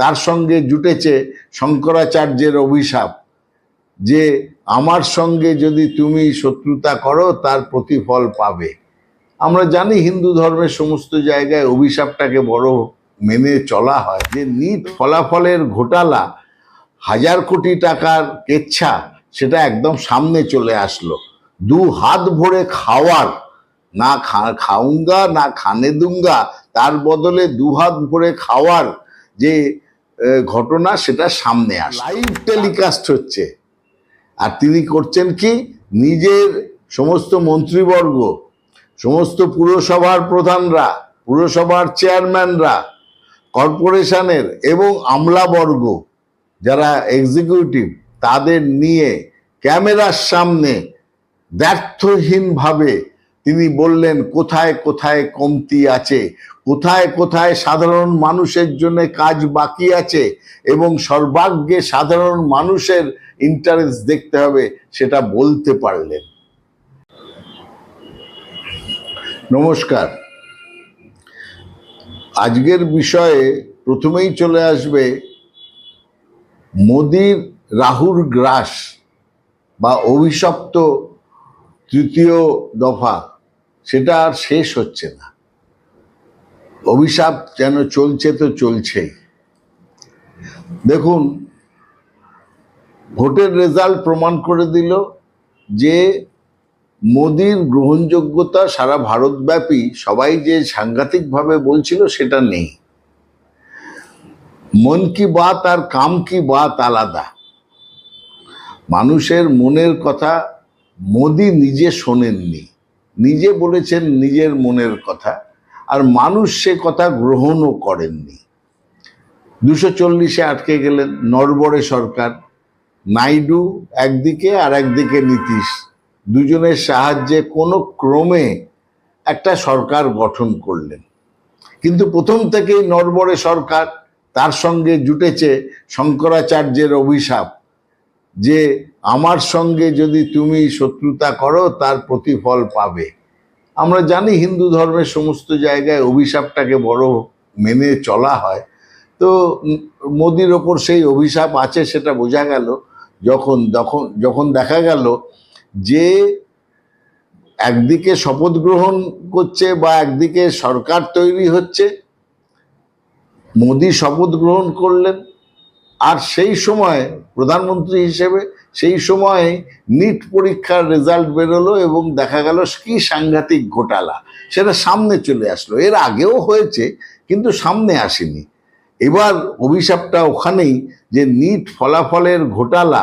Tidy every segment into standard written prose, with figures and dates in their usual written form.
তার সঙ্গে জুটেছে শঙ্করাচার্যের অভিশাপ যে আমার সঙ্গে যদি তুমি শত্রুতা করো তার প্রতিফল পাবে। আমরা জানি হিন্দু ধর্মের সমস্ত জায়গায় অভিশাপটাকে বড় মেনে চলা হয়, যে নিট ফলাফলের ঘোটালা, 1000 কোটি টাকার কেচ্ছা, সেটা একদম সামনে চলে আসলো। 2 হাত ভরে খাওয়ার, না খাউঙ্গা না খানে দুঙ্গা, তার বদলে 2 হাত ভরে খাওয়ার যে ঘটনা, সেটা সামনে আসে, লাইভ টেলিকাস্ট হচ্ছে। আর তিনি করছেন কি, নিজের সমস্ত মন্ত্রীবর্গ, সমস্ত পুরসভার প্রধানরা, পুরসভার চেয়ারম্যানরা, কর্পোরেশনের এবং আমলাবর্গ যারা এক্সিকিউটিভ, তাদের নিয়ে ক্যামেরার সামনে ব্যর্থহীনভাবে তিনি বললেন কোথায় কোথায় কমতি আছে, কোথায় কোথায় সাধারণ মানুষের জন্য কাজ বাকি আছে, এবং সর্বাগ্যে সাধারণ মানুষের ইন্টারেস্ট দেখতে হবে, সেটা বলতে পারলেন। নমস্কার। আজকের বিষয়ে প্রথমেই চলে আসবে মোদির রাহুর গ্রাস বা অভিশপ্ত তৃতীয় দফা, সেটা আর শেষ হচ্ছে না। অভিশাপ যেন চলছে তো চলছেই। দেখুন, ভোটের রেজাল্ট প্রমাণ করে দিল যে মোদির গ্রহণযোগ্যতা সারা ভারতব্যাপী সবাই যে সাংঘাতিকভাবে বলছিল সেটা নেই। মন কি বাত আর কাম কি বাত আলাদা। মানুষের মনের কথা মোদি নিজে শোনেননি, নিজে বলেছেন নিজের মনের কথা, আর মানুষ সে কথা গ্রহণও করেননি। 240-এ আটকে গেলেন। নড়বড়ে সরকার, নাইডু একদিকে আর একদিকে নীতিশ, দুজনের সাহায্যে কোনো ক্রমে একটা সরকার গঠন করলেন। কিন্তু প্রথম থেকেই নড়বড়ে সরকার, তার সঙ্গে জুটেছে শঙ্করাচার্যের অভিশাপ যে আমার সঙ্গে যদি তুমি শত্রুতা করো তার প্রতিফল পাবে। আমরা জানি হিন্দু ধর্মের সমস্ত জায়গায় অভিশাপটাকে বড় মেনে চলা হয়। তো মোদির ওপর সেই অভিশাপ আছে, সেটা বোঝা গেল যখন দেখা গেল যে একদিকে শপথ গ্রহণ করছে বা একদিকে সরকার তৈরি হচ্ছে। মোদি শপথ গ্রহণ করলেন, আর সেই সময় প্রধানমন্ত্রী হিসেবে সেই সময় নিট পরীক্ষার রেজাল্ট বেরোলো এবং দেখা গেল কি সাংঘাতিক ঘোটালা, সেটা সামনে চলে আসলো। এর আগেও হয়েছে কিন্তু সামনে আসেনি। এবার অভিশাপটা ওখানেই যে নিট ফলাফলের ঘোটালা,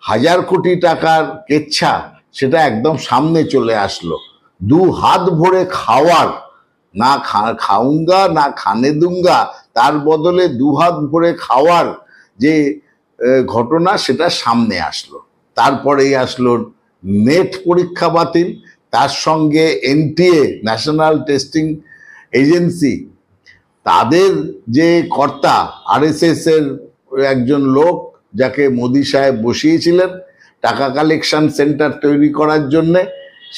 1000 কোটি টাকার কেচ্ছা, সেটা একদম সামনে চলে আসলো। 2 হাত ভরে খাওয়ার, না খাউঙ্গা না খানে দুঙ্গা, তার বদলে 2 হাত ভরে খাওয়ার যে ঘটনা, সেটা সামনে আসলো। তারপরেই আসলো নেট পরীক্ষা বাতিল, তার সঙ্গে এনটিএ, ন্যাশনাল টেস্টিং এজেন্সি, তাদের যে কর্তা আরএসএস এর একজন লোক যাকে মোদি সাহেব বসিয়েছিলেন টাকা কালেকশন সেন্টার তৈরি করার জন্যে,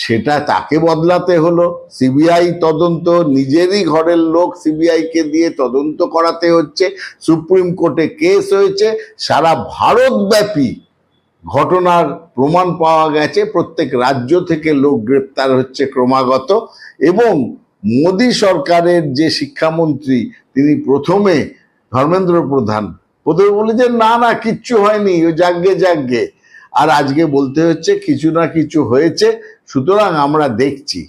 সেটা তাকে বদলাতে হলো। সিবিআই তদন্ত, নিজেরই ঘরের লোক সিবিআইকে দিয়ে তদন্ত করাতে হচ্ছে। সুপ্রিম কোর্টে কেস হয়েছে। সারা ভারতব্যাপী ঘটনার প্রমাণ পাওয়া গেছে। প্রত্যেক রাজ্য থেকে লোক গ্রেপ্তার হচ্ছে ক্রমাগত। এবং মোদি সরকারের যে শিক্ষামন্ত্রী, তিনি প্রথমে ধর্মেন্দ্র প্রধান প্রথমে বলেছেন না না কিচ্ছু হয়নি, ও যাগ্গে, আর আজকে বলতে হচ্ছে কিছু না কিছু হয়েছে, সুতরাং আমরা দেখছি।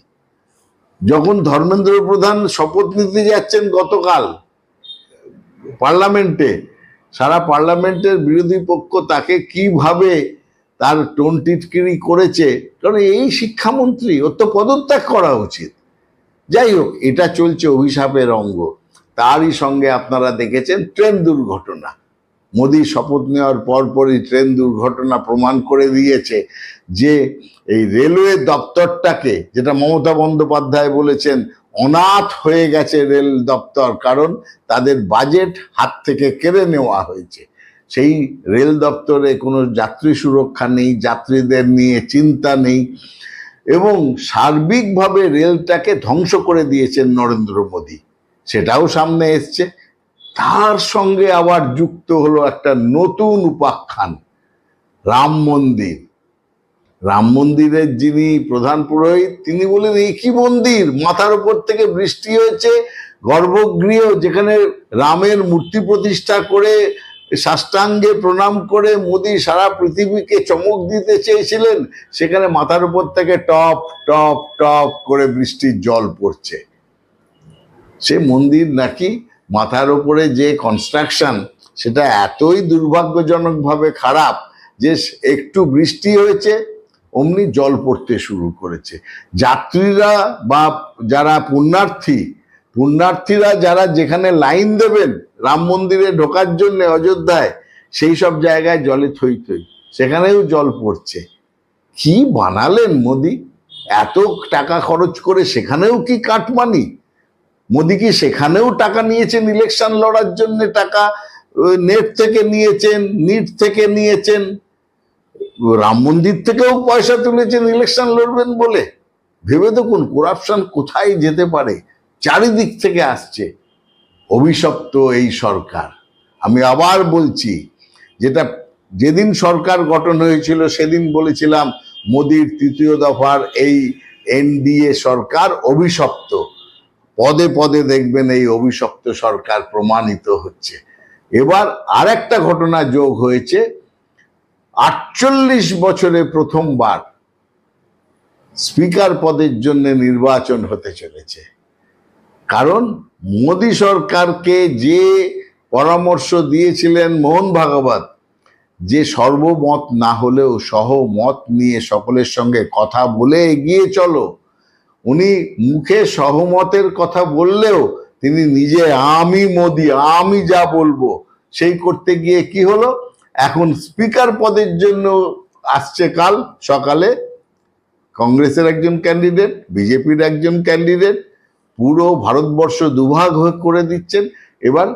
যখন ধর্মেন্দ্র প্রধান শপথ নিতে যাচ্ছেন গতকাল পার্লামেন্টে, সারা পার্লামেন্টের বিরোধী পক্ষ তাকে কিভাবে তার টোন টিটকিরি করেছে, কারণ এই শিক্ষামন্ত্রী, ওর তো পদত্যাগ করা উচিত। যাই হোক, এটা চলছে অভিশাপের অঙ্গ। তারই সঙ্গে আপনারা দেখেছেন ট্রেন দুর্ঘটনা। মোদি শপথ নেওয়ার পরপরই ট্রেন দুর্ঘটনা প্রমাণ করে দিয়েছে যে এই রেলওয়ে দপ্তরটাকে, যেটা মমতা বন্দ্যোপাধ্যায় বলেছেন অনাথ হয়ে গেছে রেল দপ্তর, কারণ তাদের বাজেট হাত থেকে কেড়ে নেওয়া হয়েছে। সেই রেল দপ্তরে কোনো যাত্রী সুরক্ষা নেই, যাত্রীদের নিয়ে চিন্তা নেই, এবং সার্বিকভাবে রেলটাকে ধ্বংস করে দিয়েছেন নরেন্দ্র মোদী, সেটাও সামনে এসছে। তার সঙ্গে আবার যুক্ত হলো একটা নতুন উপাখ্যান, রাম মন্দির। রাম মন্দিরের যিনি প্রধান পুরোহিত তিনি বলেন, এই কি মন্দির, মাথার উপর থেকে বৃষ্টি হয়েছে, গর্ভগৃহ যেখানে রামের মূর্তি প্রতিষ্ঠা করে সাষ্টাঙ্গে প্রণাম করে মোদি সারা পৃথিবীকে চমক দিতে চেয়েছিলেন, সেখানে মাথার উপর থেকে টপ টপ টপ করে বৃষ্টির জল পড়ছে। সে মন্দির নাকি মাথার উপরে যে কনস্ট্রাকশন সেটা এতই দুর্ভাগ্যজনকভাবে খারাপ যে একটু বৃষ্টি হয়েছে অমনি জল পড়তে শুরু করেছে। যাত্রীরা বা যারা পুণ্যার্থীরা যারা যেখানে লাইন দেবেন রাম মন্দিরে ঢোকার জন্য অযোধ্যায়, সেই সব জায়গায় জলে থই থই, সেখানেও জল পড়ছে। কি বানালেন মোদি, এত টাকা খরচ করে সেখানেও কি কাটমানি? মোদি কি সেখানেও টাকা নিয়েছেন ইলেকশন লড়ার জন্য? টাকা নেট থেকে নিয়েছেন, নিট থেকে নিয়েছেন, রাম মন্দির থেকেও পয়সা তুলেছেন ইলেকশন লড়বেন বলে। ভেবে দেখুন করাপশন কোথায় যেতে পারে, চারিদিক থেকে আসছে। অভিশপ্ত এই সরকার। আমি আবার বলছি, যেদিন সরকার গঠন হয়েছিল সেদিন বলেছিলাম মোদির তৃতীয় দফার এই এনডিএ সরকার অভিশপ্ত। পদে পদে দেখবেন এই অভিশপ্ত সরকার প্রমাণিত হচ্ছে। এবার আরেকটা ঘটনা যোগ হয়েছে, 48 বছরে প্রথমবার স্পিকার পদের জন্য নির্বাচন হতে চলেছে। কারণ মোদি সরকারকে যে পরামর্শ দিয়েছিলেন মোহন ভাগবত, যে সর্বমত না হলেও সহমত নিয়ে সকলের সঙ্গে কথা বলে এগিয়ে চলো, উনি মুখে সহমতের কথা বললেও তিনি নিজে আমি মোদি, আমি যা বলবো সেই করতে গিয়ে কি হলো, এখন স্পিকার পদের জন্য আসছে কাল সকালে কংগ্রেসের একজন ক্যান্ডিডেট, বিজেপির একজন ক্যান্ডিডেট, পুরো ভারতবর্ষ দুভাগ করে দিচ্ছেন। এবার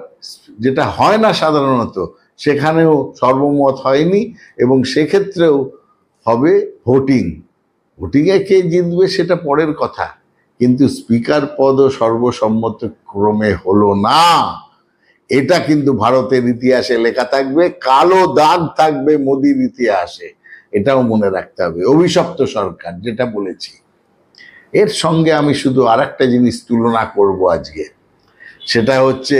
যেটা হয় না সাধারণত, সেখানেও সর্বমত হয়নি এবং সেক্ষেত্রেও হবে ভোটিংয়ে কে জিতবে সেটা পরের কথা, কিন্তু স্পিকার পদও সর্বসম্মতক্রমে হলো না। এটা কিন্তু ভারতের ইতিহাসে লেখা থাকবে, কালো দাগ থাকবে মোদির ইতিহাসে, এটাও মনে রাখতে হবে। অভিশপ্ত সরকার যেটা বলেছি, এর সঙ্গে আমি শুধু আরেকটা জিনিস তুলনা করব আজকে, সেটা হচ্ছে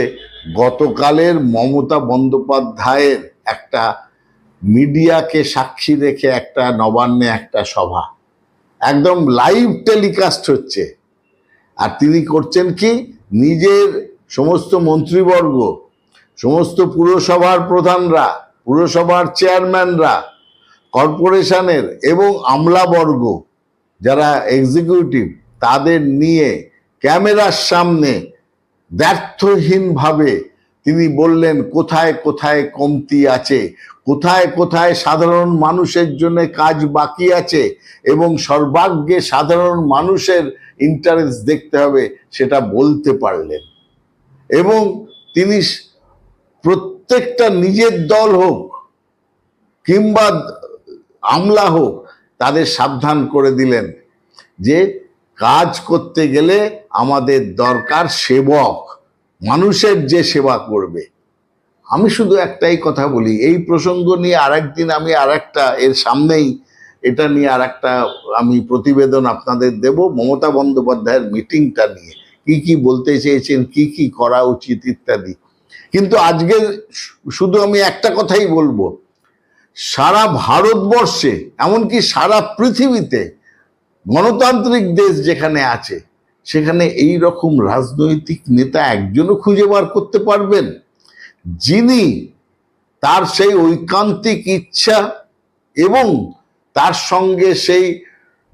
গতকালের মমতা বন্দ্যোপাধ্যায়ের একটা মিডিয়াকে সাক্ষী রেখে একটা নবান্নে একটা সভা একদম লাইভ টেলিকাস্ট হচ্ছে। আর তিনি করছেন কি, নিজের সমস্ত মন্ত্রীবর্গ, সমস্ত পুরসভার প্রধানরা, পুরসভার চেয়ারম্যানরা, কর্পোরেশনের এবং আমলাবর্গ যারা এক্সিকিউটিভ, তাদের নিয়ে ক্যামেরার সামনে ব্যর্থহীনভাবে তিনি বললেন কোথায় কোথায় কমতি আছে, কোথায় কোথায় সাধারণ মানুষের জন্য কাজ বাকি আছে এবং সর্বাগ্যে সাধারণ মানুষের ইন্টারেস্ট দেখতে হবে সেটা বলতে পারলেন। এবং তিনি প্রত্যেকটা নিজের দল হোক কিংবা আমলা হোক, তাদের সাবধান করে দিলেন যে কাজ করতে গেলে আমাদের দরকার সেবক, মানুষের যে সেবা করবে। আমি শুধু একটাই কথা বলি, এই প্রসঙ্গ নিয়ে আরেকদিন আমি আরেকটা, এর সামনেই এটা নিয়ে আরেকটা আমি প্রতিবেদন আপনাদের দেব, মমতা বন্দ্যোপাধ্যায়ের মিটিংটা নিয়ে কি কি বলতে চেয়েছেন, কি কি করা উচিত ইত্যাদি। কিন্তু আজকে শুধু আমি একটা কথাই বলবো, সারা ভারতবর্ষে এমনকি সারা পৃথিবীতে গণতান্ত্রিক দেশ যেখানে আছে সেখানে এই রকম রাজনৈতিক নেতা একজনও খুঁজে বার করতে পারবেন যিনি তার সেই ঐকান্তিক ইচ্ছা এবং তার সঙ্গে সেই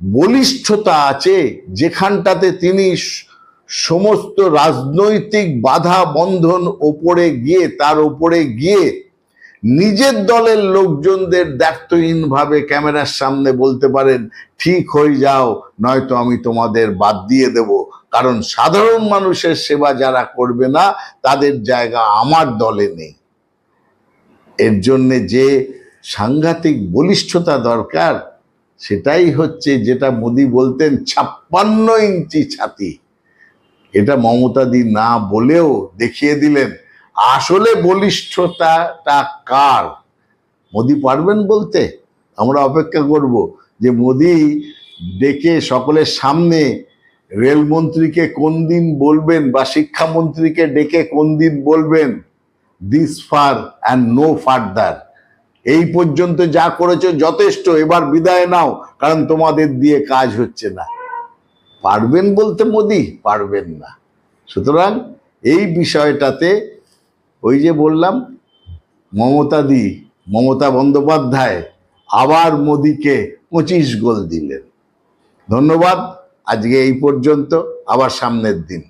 বলিষ্ঠতা আছে যেখানটাতে তিনি সমস্ত রাজনৈতিক বাধা বন্ধন তার ওপরে গিয়ে নিজের দলের লোকজনদের দায়িত্বহীনভাবে ক্যামেরার সামনে বলতে পারেন ঠিক হয়ে যাও, নয়তো আমি তোমাদের বাদ দিয়ে দেব, কারণ সাধারণ মানুষের সেবা যারা করবে না তাদের জায়গা আমার দলে নেই। এর জন্য যে সাংঘাতিক বলিষ্ঠতা দরকার সেটাই হচ্ছে যেটা মোদি বলতেন 56 ইঞ্চি ছাতি। এটা মমতাদি না বলেও দেখিয়ে দিলেন। আসলে বলিষ্ঠতাটা কার? মোদি পারবেন বলতে? আমরা অপেক্ষা করব যে মোদি ডেকে সকলের সামনে রেলমন্ত্রীকে কোন দিন বলবেন বা শিক্ষামন্ত্রীকে ডেকে কোন দিন বলবেন this far and no further, এই পর্যন্ত যা করেছো যথেষ্ট, এবার বিদায় নাও, কারণ তোমাদের দিয়ে কাজ হচ্ছে না। পারবেন বলতে মোদি? পারবেন না। সুতরাং এই বিষয়টাতে ওই যে বললাম, মমতা বন্দ্যোপাধ্যায় আবার মোদিকে 25 গোল দিলেন। ধন্যবাদ, আজকে এই পর্যন্ত, আবার সামনের দিন।